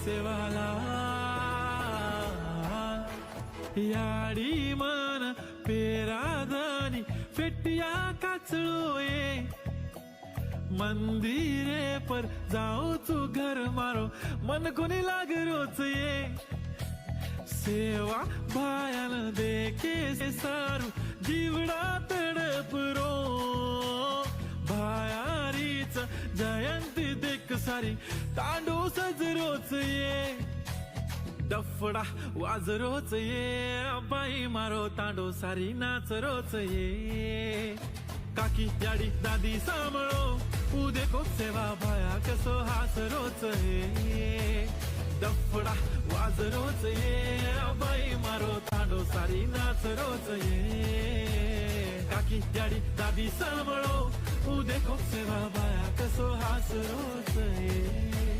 सेवाला याडी मन पेरादानी फेटिया काचळोये मंदिरे पर जाऊ तू घर मारो मन कोणी लाग रोच ये सेवा भायान देखे से सारू जीवडा तडपरो भायारीच जयंती देख सारी तांडू सजरोच ये डफडा वाजरोच ये बाई मारो तांडो सारी नाच रोच ये काकी याडी दादी सांभाळो उदे को सेवा भाया कसो हास रोच ये डफडा वाजरोच ये बाई मारो तांडो सारी नाच रोच ये काकी याडी दादी सांभाळो उदे को सेवा भाया कसो हास रोच ये